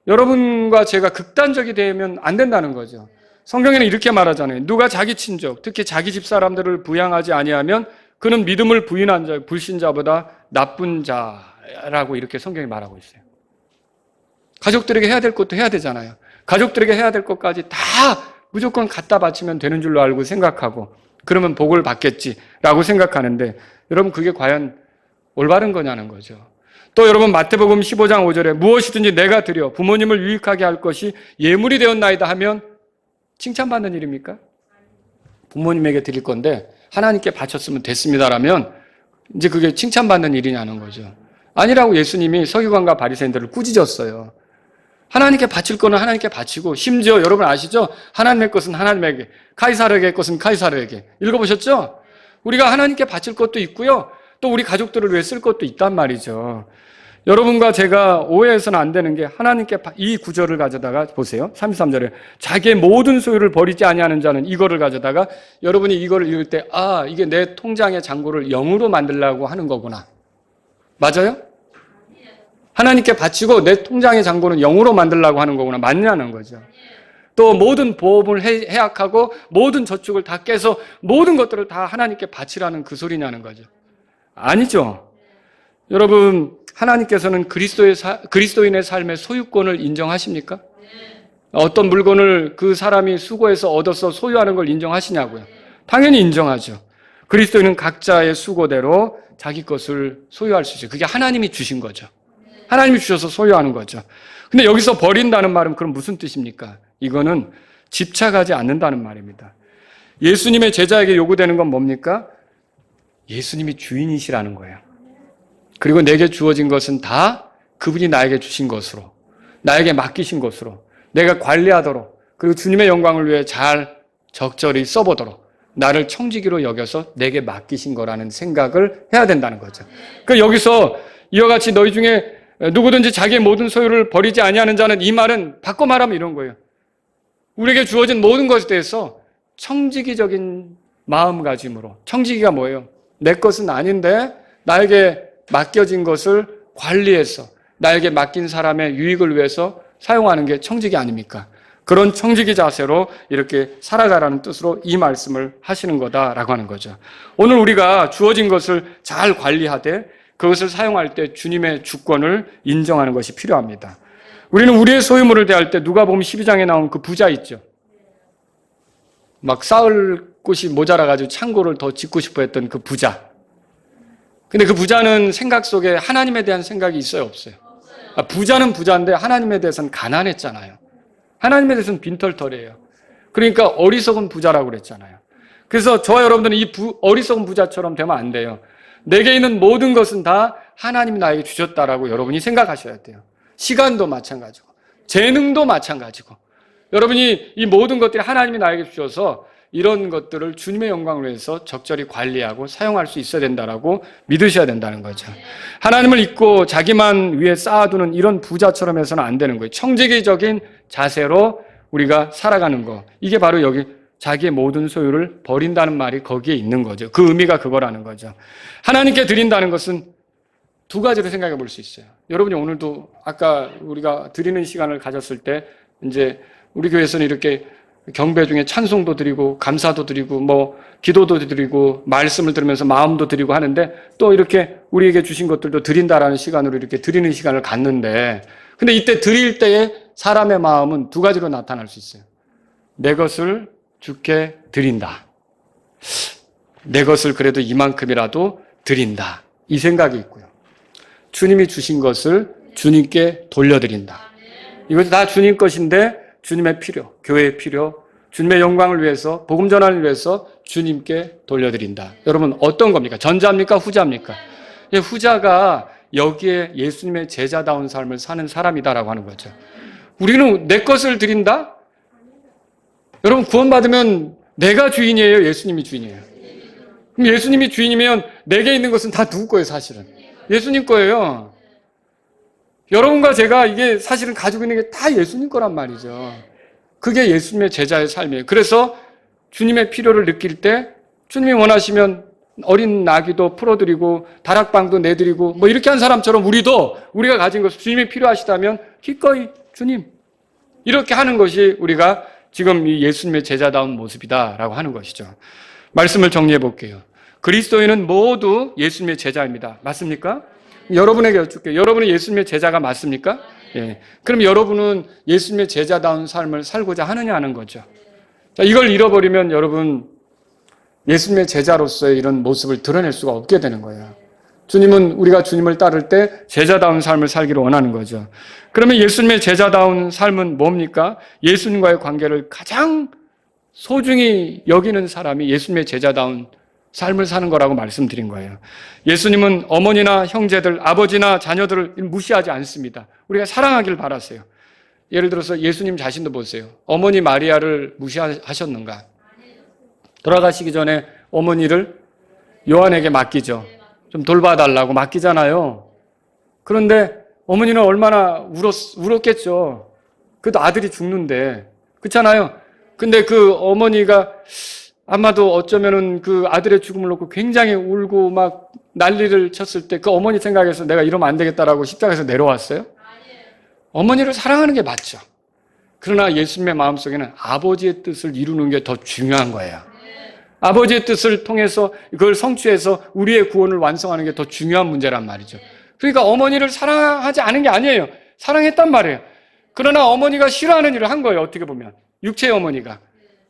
S1: 여러분과 제가 극단적이 되면 안 된다는 거죠. 성경에는 이렇게 말하잖아요. 누가 자기 친족, 특히 자기 집 사람들을 부양하지 아니하면 그는 믿음을 부인한 자, 불신자보다 나쁜 자라고 이렇게 성경이 말하고 있어요. 가족들에게 해야 될 것도 해야 되잖아요. 가족들에게 해야 될 것까지 다 무조건 갖다 바치면 되는 줄로 알고 생각하고 그러면 복을 받겠지라고 생각하는데 여러분 그게 과연 올바른 거냐는 거죠. 또 여러분 마태복음 15장 5절에 무엇이든지 내가 드려 부모님을 유익하게 할 것이 예물이 되었나이다 하면 칭찬받는 일입니까? 부모님에게 드릴 건데 하나님께 바쳤으면 됐습니다라면 이제 그게 칭찬받는 일이냐는 거죠. 아니라고 예수님이 서기관과 바리새인들을 꾸짖었어요. 하나님께 바칠 거는 하나님께 바치고 심지어 여러분 아시죠? 하나님의 것은 하나님에게, 카이사르에게 것은 카이사르에게. 읽어보셨죠? 우리가 하나님께 바칠 것도 있고요. 또 우리 가족들을 위해 쓸 것도 있단 말이죠. 여러분과 제가 오해해서는 안 되는 게 하나님께 이 구절을 가져다가 보세요. 33절에 자기의 모든 소유를 버리지 아니하는 자는 이거를 가져다가 여러분이 이거를 읽을 때 이게 내 통장의 잔고를 0으로 만들려고 하는 거구나. 맞아요? 하나님께 바치고 내 통장의 잔고는 0으로 만들려고 하는 거구나. 맞냐는 거죠. 또 모든 보험을 해약하고 모든 저축을 다 깨서 모든 것들을 다 하나님께 바치라는 그 소리냐는 거죠. 아니죠. 여러분 하나님께서는 그리스도인의 삶의 소유권을 인정하십니까? 어떤 물건을 그 사람이 수고해서 얻어서 소유하는 걸 인정하시냐고요. 당연히 인정하죠. 그리스도인은 각자의 수고대로 자기 것을 소유할 수 있어요. 그게 하나님이 주신 거죠. 하나님이 주셔서 소유하는 거죠. 근데 여기서 버린다는 말은 그럼 무슨 뜻입니까? 이거는 집착하지 않는다는 말입니다. 예수님의 제자에게 요구되는 건 뭡니까? 예수님이 주인이시라는 거예요. 그리고 내게 주어진 것은 다 그분이 나에게 주신 것으로, 나에게 맡기신 것으로, 내가 관리하도록, 그리고 주님의 영광을 위해 잘 적절히 써보도록 나를 청지기로 여겨서 내게 맡기신 거라는 생각을 해야 된다는 거죠. 그러니까 여기서 이와 같이 너희 중에 누구든지 자기의 모든 소유를 버리지 아니하는 자는, 이 말은 바꿔 말하면 이런 거예요. 우리에게 주어진 모든 것에 대해서 청지기적인 마음가짐으로. 청지기가 뭐예요? 내 것은 아닌데 나에게 맡겨진 것을 관리해서 나에게 맡긴 사람의 유익을 위해서 사용하는 게 청지기 아닙니까? 그런 청지기 자세로 이렇게 살아가라는 뜻으로 이 말씀을 하시는 거다라고 하는 거죠. 오늘 우리가 주어진 것을 잘 관리하되 그것을 사용할 때 주님의 주권을 인정하는 것이 필요합니다. 우리는 우리의 소유물을 대할 때 누가복음 12장에 나온 그 부자 있죠. 막 쌓을 곳이 모자라가지고 창고를 더 짓고 싶어 했던 그 부자. 근데 그 부자는 생각 속에 하나님에 대한 생각이 있어요, 없어요? 부자는 부자인데 하나님에 대해서는 가난했잖아요. 하나님에 대해서는 빈털터리예요. 그러니까 어리석은 부자라고 그랬잖아요. 그래서 저와 여러분들은 이 어리석은 부자처럼 되면 안 돼요. 내게 있는 모든 것은 다 하나님이 나에게 주셨다라고 여러분이 생각하셔야 돼요. 시간도 마찬가지고 재능도 마찬가지고 여러분이 이 모든 것들이 하나님이 나에게 주셔서 이런 것들을 주님의 영광을 위해서 적절히 관리하고 사용할 수 있어야 된다라고 믿으셔야 된다는 거죠. 하나님을 잊고 자기만 위에 쌓아두는 이런 부자처럼 해서는 안 되는 거예요. 청지기적인 자세로 우리가 살아가는 거. 이게 바로 여기 자기의 모든 소유를 버린다는 말이 거기에 있는 거죠. 그 의미가 그거라는 거죠. 하나님께 드린다는 것은 두 가지로 생각해 볼 수 있어요. 여러분이 오늘도 아까 우리가 드리는 시간을 가졌을 때 이제 우리 교회에서는 이렇게 경배 중에 찬송도 드리고 감사도 드리고 기도도 드리고 말씀을 들으면서 마음도 드리고 하는데 또 이렇게 우리에게 주신 것들도 드린다라는 시간으로 이렇게 드리는 시간을 갖는데 근데 이때 드릴 때에 사람의 마음은 두 가지로 나타날 수 있어요. 내 것을 주께 드린다. 내 것을 그래도 이만큼이라도 드린다. 이 생각이 있고요. 주님이 주신 것을 주님께 돌려드린다. 이것이 다 주님 것인데 주님의 필요, 교회의 필요, 주님의 영광을 위해서, 복음 전환을 위해서 주님께 돌려드린다. 여러분 어떤 겁니까? 전자입니까? 후자입니까? 후자가 여기에 예수님의 제자다운 삶을 사는 사람이다라고 하는 거죠. 우리는 내 것을 드린다? 여러분 구원받으면 내가 주인이에요? 예수님이 주인이에요? 그럼 예수님이 주인이면 내게 있는 것은 다 누구 거예요 사실은? 예수님 거예요. 여러분과 제가 이게 사실은 가지고 있는 게 다 예수님 거란 말이죠. 그게 예수님의 제자의 삶이에요. 그래서 주님의 필요를 느낄 때 주님이 원하시면 어린 나귀도 풀어드리고 다락방도 내드리고 뭐 이렇게 한 사람처럼 우리가 가진 것을 주님이 필요하시다면 기꺼이 주님 이렇게 하는 것이 우리가 지금 이 예수님의 제자다운 모습이다라고 하는 것이죠. 말씀을 정리해 볼게요. 그리스도인은 모두 예수님의 제자입니다. 맞습니까? 여러분에게 여쭙게요. 여러분은 예수님의 제자가 맞습니까? 예. 그럼 여러분은 예수님의 제자다운 삶을 살고자 하느냐 하는 거죠. 자, 이걸 잃어버리면 여러분 예수님의 제자로서의 이런 모습을 드러낼 수가 없게 되는 거예요. 주님은 우리가 주님을 따를 때 제자다운 삶을 살기를 원하는 거죠. 그러면 예수님의 제자다운 삶은 뭡니까? 예수님과의 관계를 가장 소중히 여기는 사람이 예수님의 제자다운 삶을 사는 거라고 말씀드린 거예요. 예수님은 어머니나 형제들, 아버지나 자녀들을 무시하지 않습니다. 우리가 사랑하길 바라세요. 예를 들어서 예수님 자신도 보세요. 어머니 마리아를 무시하셨는가? 돌아가시기 전에 어머니를 요한에게 맡기죠. 좀 돌봐달라고 맡기잖아요. 그런데 어머니는 얼마나 울었겠죠. 그래도 아들이 죽는데. 그렇잖아요. 근데 그 어머니가 아마도 어쩌면은 그 아들의 죽음을 놓고 굉장히 울고 막 난리를 쳤을 때 그 어머니 생각에서 내가 이러면 안 되겠다라고 십자가에서 내려왔어요? 어머니를 사랑하는 게 맞죠. 그러나 예수님의 마음속에는 아버지의 뜻을 이루는 게 더 중요한 거예요. 아버지의 뜻을 통해서 그걸 성취해서 우리의 구원을 완성하는 게 더 중요한 문제란 말이죠. 그러니까 어머니를 사랑하지 않은 게 아니에요. 사랑했단 말이에요. 그러나 어머니가 싫어하는 일을 한 거예요. 어떻게 보면. 육체의 어머니가.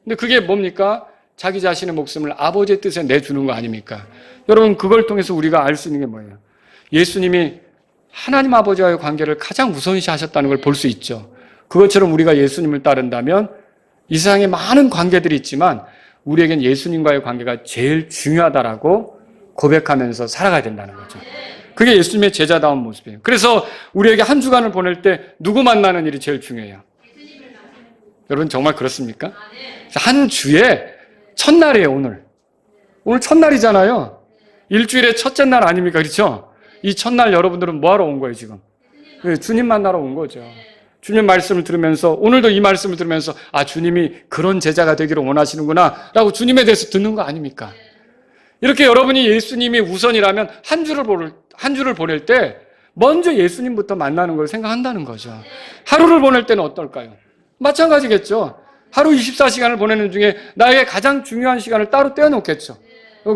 S1: 근데 그게 뭡니까? 자기 자신의 목숨을 아버지의 뜻에 내주는 거 아닙니까? 여러분 그걸 통해서 우리가 알 수 있는 게 뭐예요? 예수님이 하나님 아버지와의 관계를 가장 우선시 하셨다는 걸 볼 수 있죠. 그것처럼 우리가 예수님을 따른다면 이 세상에 많은 관계들이 있지만 우리에겐 예수님과의 관계가 제일 중요하다라고 고백하면서 살아가야 된다는 거죠. 그게 예수님의 제자다운 모습이에요. 그래서 우리에게 한 주간을 보낼 때 누구 만나는 일이 제일 중요해요? 여러분 정말 그렇습니까? 한 주에 첫날이에요. 오늘 첫날이잖아요. 일주일의 첫째 날 아닙니까? 그렇죠? 이 첫날 여러분들은 뭐하러 온 거예요 지금? 주님 만나러 온 거죠. 주님 말씀을 들으면서 오늘도 이 말씀을 들으면서 아 주님이 그런 제자가 되기를 원하시는구나 라고 주님에 대해서 듣는 거 아닙니까? 이렇게 여러분이 예수님이 우선이라면 한 주를 보낼 때 먼저 예수님부터 만나는 걸 생각한다는 거죠. 하루를 보낼 때는 어떨까요? 마찬가지겠죠. 하루 24시간을 보내는 중에 나에게 가장 중요한 시간을 따로 떼어놓겠죠.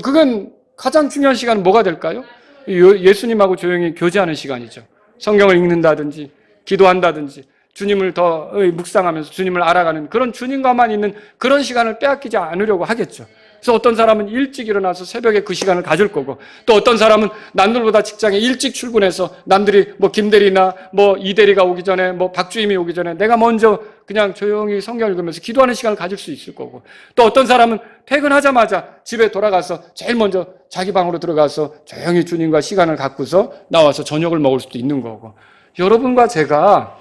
S1: 그건 가장 중요한 시간은 뭐가 될까요? 예수님하고 조용히 교제하는 시간이죠. 성경을 읽는다든지 기도한다든지 주님을 더 묵상하면서 주님을 알아가는 그런 주님과만 있는 그런 시간을 빼앗기지 않으려고 하겠죠. 그래서 어떤 사람은 일찍 일어나서 새벽에 그 시간을 가질 거고 또 어떤 사람은 남들보다 직장에 일찍 출근해서 남들이 뭐 김대리나 뭐 이대리가 오기 전에 뭐 박주임이 오기 전에 내가 먼저 그냥 조용히 성경 읽으면서 기도하는 시간을 가질 수 있을 거고 또 어떤 사람은 퇴근하자마자 집에 돌아가서 제일 먼저 자기 방으로 들어가서 조용히 주님과 시간을 갖고서 나와서 저녁을 먹을 수도 있는 거고 여러분과 제가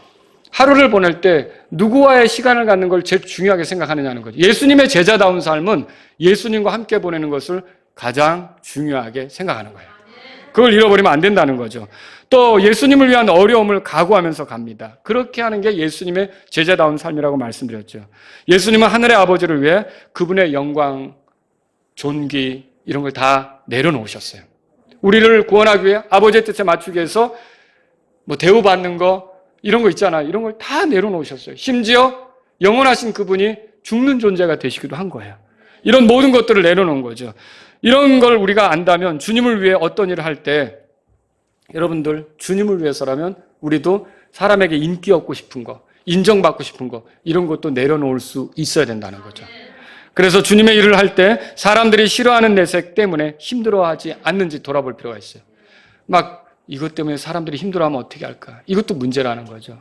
S1: 하루를 보낼 때 누구와의 시간을 갖는 걸 제일 중요하게 생각하느냐는 거죠. 예수님의 제자다운 삶은 예수님과 함께 보내는 것을 가장 중요하게 생각하는 거예요. 그걸 잃어버리면 안 된다는 거죠. 또 예수님을 위한 어려움을 각오하면서 갑니다. 그렇게 하는 게 예수님의 제자다운 삶이라고 말씀드렸죠. 예수님은 하늘의 아버지를 위해 그분의 영광, 존귀 이런 걸 다 내려놓으셨어요. 우리를 구원하기 위해 아버지의 뜻에 맞추기 위해서 뭐 대우받는 거 이런 거 있잖아요. 이런 걸 다 내려놓으셨어요. 심지어 영원하신 그분이 죽는 존재가 되시기도 한 거예요. 이런 모든 것들을 내려놓은 거죠. 이런 걸 우리가 안다면 주님을 위해 어떤 일을 할 때 여러분들 주님을 위해서라면 우리도 사람에게 인기 얻고 싶은 거, 인정받고 싶은 거 이런 것도 내려놓을 수 있어야 된다는 거죠. 그래서 주님의 일을 할 때 사람들이 싫어하는 내색 때문에 힘들어하지 않는지 돌아볼 필요가 있어요. 막 이것 때문에 사람들이 힘들어하면 어떻게 할까? 이것도 문제라는 거죠.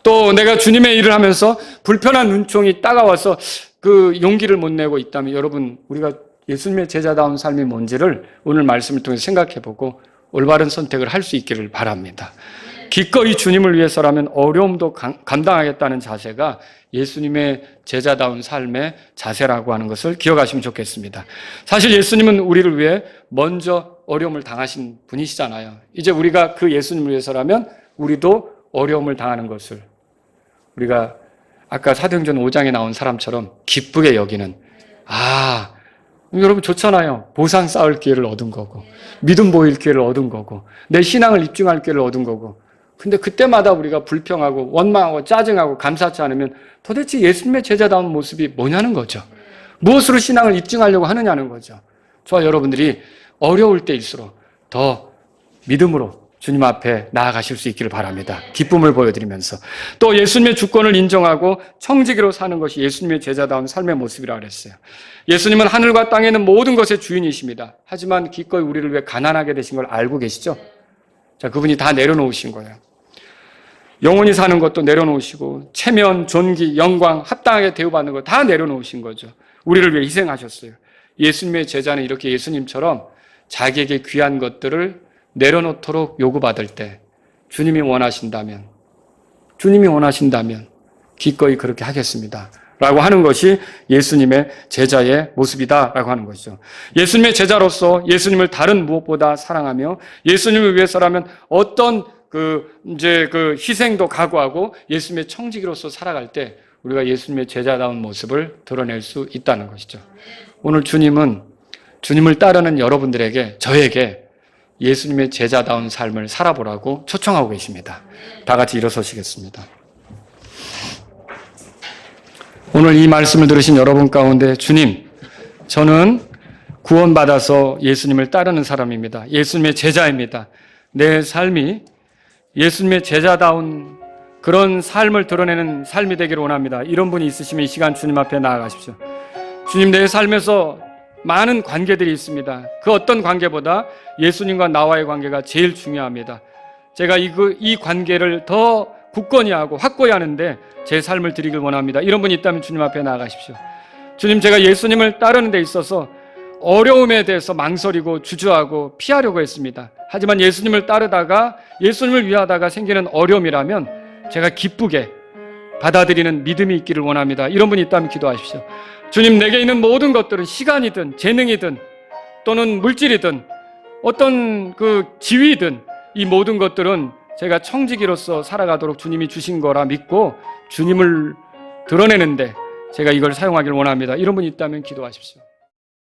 S1: 또 내가 주님의 일을 하면서 불편한 눈총이 따가워서 그 용기를 못 내고 있다면 여러분, 우리가 예수님의 제자다운 삶이 뭔지를 오늘 말씀을 통해서 생각해보고 올바른 선택을 할 수 있기를 바랍니다. 기꺼이 주님을 위해서라면 어려움도 감당하겠다는 자세가 예수님의 제자다운 삶의 자세라고 하는 것을 기억하시면 좋겠습니다. 사실 예수님은 우리를 위해 먼저 어려움을 당하신 분이시잖아요. 이제 우리가 그 예수님을 위해서라면 우리도 어려움을 당하는 것을 우리가 아까 사도행전 5장에 나온 사람처럼 기쁘게 여기는, 여러분 좋잖아요. 보상 쌓을 기회를 얻은 거고, 믿음 보일 기회를 얻은 거고, 내 신앙을 입증할 기회를 얻은 거고. 근데 그때마다 우리가 불평하고 원망하고 짜증하고 감사치 않으면 도대체 예수님의 제자다운 모습이 뭐냐는 거죠. 무엇으로 신앙을 입증하려고 하느냐는 거죠. 저와 여러분들이 어려울 때일수록 더 믿음으로 주님 앞에 나아가실 수 있기를 바랍니다. 기쁨을 보여드리면서 또 예수님의 주권을 인정하고 청지기로 사는 것이 예수님의 제자다운 삶의 모습이라고 그랬어요. 예수님은 하늘과 땅에 있는 모든 것의 주인이십니다. 하지만 기꺼이 우리를 위해 가난하게 되신 걸 알고 계시죠? 자, 그분이 다 내려놓으신 거예요. 영원히 사는 것도 내려놓으시고 체면, 존귀, 영광, 합당하게 대우받는 거 다 내려놓으신 거죠. 우리를 위해 희생하셨어요. 예수님의 제자는 이렇게 예수님처럼 자기에게 귀한 것들을 내려놓도록 요구받을 때 주님이 원하신다면 기꺼이 그렇게 하겠습니다 라고 하는 것이 예수님의 제자의 모습이다라고 하는 것이죠. 예수님의 제자로서 예수님을 다른 무엇보다 사랑하며 예수님을 위해서라면 어떤 희생도 각오하고 예수님의 청지기로서 살아갈 때 우리가 예수님의 제자다운 모습을 드러낼 수 있다는 것이죠. 오늘 주님은 주님을 따르는 여러분들에게, 저에게 예수님의 제자다운 삶을 살아보라고 초청하고 계십니다. 다 같이 일어서시겠습니다. 오늘 이 말씀을 들으신 여러분 가운데 주님, 저는 구원받아서 예수님을 따르는 사람입니다. 예수님의 제자입니다. 내 삶이 예수님의 제자다운 그런 삶을 드러내는 삶이 되기를 원합니다. 이런 분이 있으시면 이 시간 주님 앞에 나아가십시오. 주님, 내 삶에서 많은 관계들이 있습니다. 그 어떤 관계보다 예수님과 나와의 관계가 제일 중요합니다. 제가 이 관계를 더 굳건히 하고 확고히 하는데 제 삶을 드리길 원합니다. 이런 분이 있다면 주님 앞에 나아가십시오. 주님, 제가 예수님을 따르는 데 있어서 어려움에 대해서 망설이고 주저하고 피하려고 했습니다. 하지만 예수님을 따르다가 예수님을 위하다가 생기는 어려움이라면 제가 기쁘게 받아들이는 믿음이 있기를 원합니다. 이런 분이 있다면 기도하십시오. 주님, 내게 있는 모든 것들은 시간이든 재능이든 또는 물질이든 어떤 지위든 이 모든 것들은 제가 청지기로서 살아가도록 주님이 주신 거라 믿고 주님을 드러내는데 제가 이걸 사용하기를 원합니다. 이런 분이 있다면 기도하십시오.